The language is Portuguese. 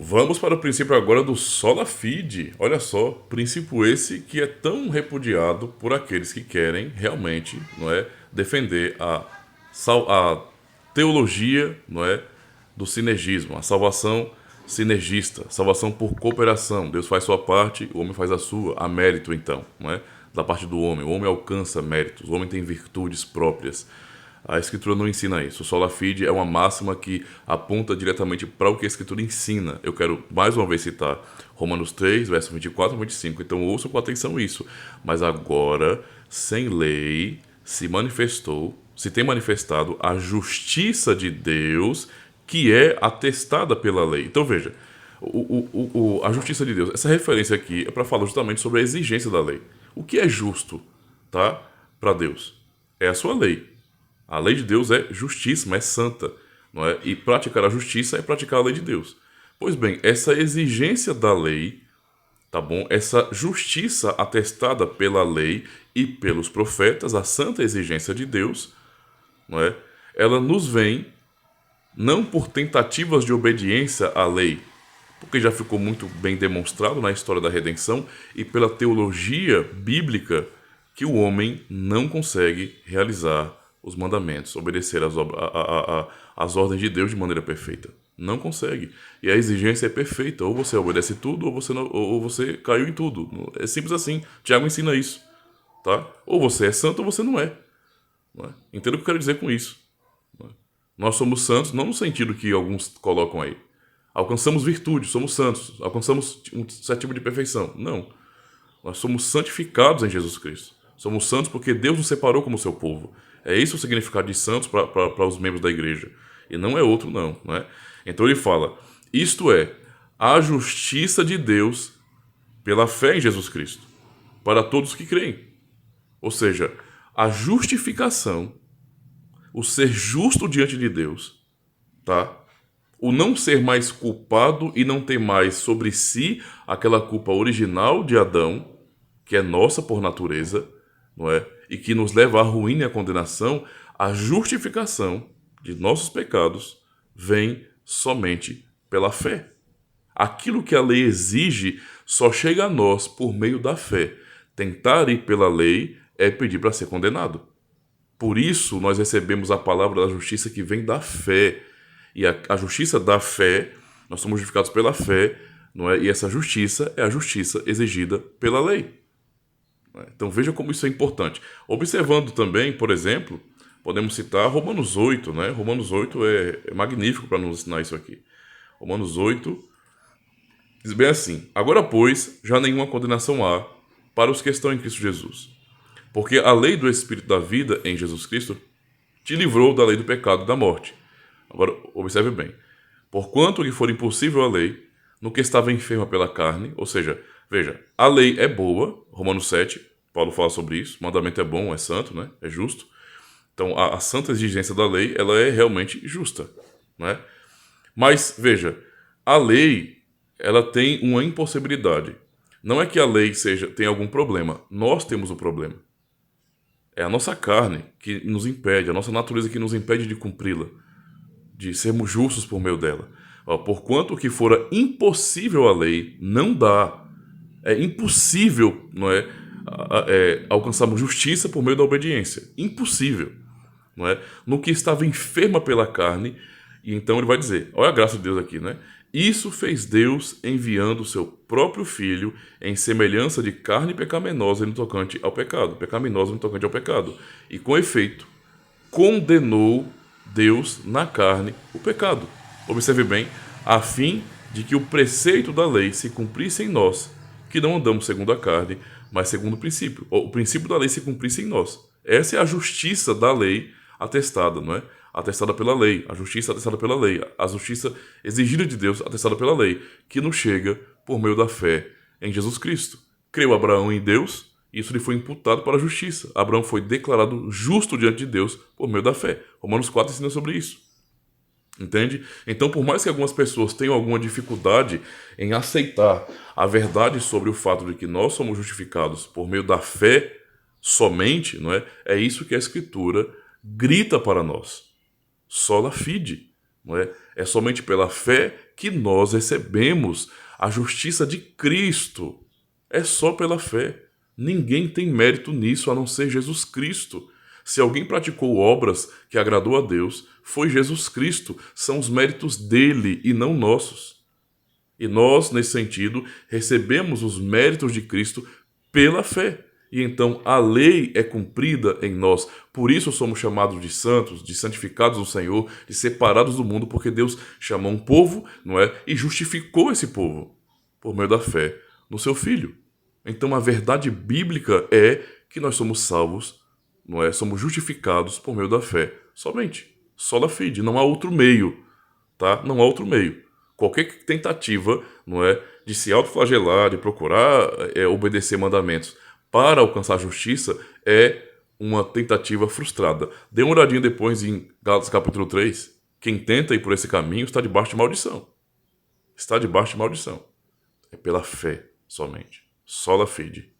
Vamos para o princípio agora do sola fide. Olha só, princípio esse que é tão repudiado por aqueles que querem realmente, não é, defender a teologia, não é, do sinergismo, a salvação sinergista, salvação por cooperação. Deus faz sua parte, o homem faz a sua, há mérito então, não é? Da parte do homem. O homem alcança méritos, o homem tem virtudes próprias. A Escritura não ensina isso. O sola fide é uma máxima que aponta diretamente para o que a Escritura ensina. Eu quero mais uma vez citar Romanos 3, versos 24 e 25. Então ouçam com atenção isso. Mas agora, sem lei, se tem manifestado a justiça de Deus, que é atestada pela lei. Então veja, a justiça de Deus, essa referência aqui é para falar justamente sobre a exigência da lei. O que é justo, tá? Para Deus? É a sua lei. A lei de Deus é justíssima, é santa, não é? E praticar a justiça é praticar a lei de Deus. Pois bem, essa exigência da lei, tá bom? Essa justiça atestada pela lei e pelos profetas, a santa exigência de Deus, não é? Ela nos vem não por tentativas de obediência à lei, porque já ficou muito bem demonstrado na história da redenção e pela teologia bíblica que o homem não consegue realizar os mandamentos, obedecer às ordens de Deus de maneira perfeita. Não consegue. E a exigência é perfeita. Ou você obedece tudo, ou você, não, ou você caiu em tudo. É simples assim. Tiago ensina isso. Tá? Ou você é santo, ou você não é. Não é? Entenda o que eu quero dizer com isso. Não é? Nós somos santos, não no sentido que alguns colocam aí. Alcançamos virtude, somos santos. Alcançamos um certo tipo de perfeição. Não. Nós somos santificados em Jesus Cristo. Somos santos porque Deus nos separou como seu povo. É isso o significado de santos para os membros da igreja. E não é outro, não. Né? Então ele fala, isto é, a justiça de Deus pela fé em Jesus Cristo, para todos que creem. Ou seja, a justificação, o ser justo diante de Deus, tá? O não ser mais culpado e não ter mais sobre si aquela culpa original de Adão, que é nossa por natureza, não é? E que nos leva à ruína e à condenação, a justificação de nossos pecados vem somente pela fé. Aquilo que a lei exige só chega a nós por meio da fé. Tentar ir pela lei é pedir para ser condenado. Por isso, nós recebemos a palavra da justiça que vem da fé. E a justiça da fé, nós somos justificados pela fé, não é? E essa justiça é a justiça exigida pela lei. Então veja como isso é importante. Observando também, por exemplo, podemos citar Romanos 8, né? Romanos 8 é magnífico para nos ensinar isso aqui. Romanos 8 diz bem assim: agora, pois, já nenhuma condenação há para os que estão em Cristo Jesus. Porque a lei do Espírito da vida em Jesus Cristo te livrou da lei do pecado e da morte. Agora, observe bem. Porquanto que for impossível a lei, no que estava enferma pela carne, ou seja, veja, a lei é boa, Romanos 7, Paulo fala sobre isso, o mandamento é bom, é santo, né? É justo. Então, a santa exigência da lei, ela é realmente justa, né? Mas, veja, a lei, ela tem uma impossibilidade. Não é que a lei tenha algum problema, nós temos o problema. É a nossa carne que nos impede, a nossa natureza que nos impede de cumpri-la, de sermos justos por meio dela. Porquanto que fora impossível a lei, não dá. É impossível, não é, alcançarmos justiça por meio da obediência. Impossível. Não é? No que estava enferma pela carne, e então ele vai dizer, olha a graça de Deus aqui, né? Isso fez Deus enviando o seu próprio Filho em semelhança de carne pecaminosa no tocante ao pecado. Pecaminosa no tocante ao pecado. E com efeito, condenou Deus na carne o pecado. Observe bem, a fim de que o preceito da lei se cumprisse em nós, que não andamos segundo a carne, mas segundo o princípio. O princípio da lei se cumprisse em nós. Essa é a justiça da lei atestada, não é? Atestada pela lei, a justiça atestada pela lei, a justiça exigida de Deus atestada pela lei, que nos chega por meio da fé em Jesus Cristo. Creu Abraão em Deus, isso lhe foi imputado para a justiça. Abraão foi declarado justo diante de Deus por meio da fé. Romanos 4 ensina sobre isso. Entende? Então, por mais que algumas pessoas tenham alguma dificuldade em aceitar a verdade sobre o fato de que nós somos justificados por meio da fé somente, não é? É isso que a Escritura grita para nós. Sola fide, não é? É somente pela fé que nós recebemos a justiça de Cristo. É só pela fé. Ninguém tem mérito nisso a não ser Jesus Cristo. Se alguém praticou obras que agradou a Deus, foi Jesus Cristo. São os méritos dele e não nossos. E nós, nesse sentido, recebemos os méritos de Cristo pela fé. E então a lei é cumprida em nós. Por isso somos chamados de santos, de santificados no Senhor, de separados do mundo, porque Deus chamou um povo, não é? E justificou esse povo por meio da fé no seu Filho. Então a verdade bíblica é que nós somos salvos, não é? Somos justificados por meio da fé. Somente. Sola fide. Não há outro meio, tá? Não há outro meio. Qualquer tentativa, não é, de se autoflagelar, de procurar obedecer mandamentos para alcançar a justiça é uma tentativa frustrada. Dê uma olhadinha depois em Gálatas capítulo 3. Quem tenta ir por esse caminho está debaixo de maldição. Está debaixo de maldição. É pela fé somente. Sola fide.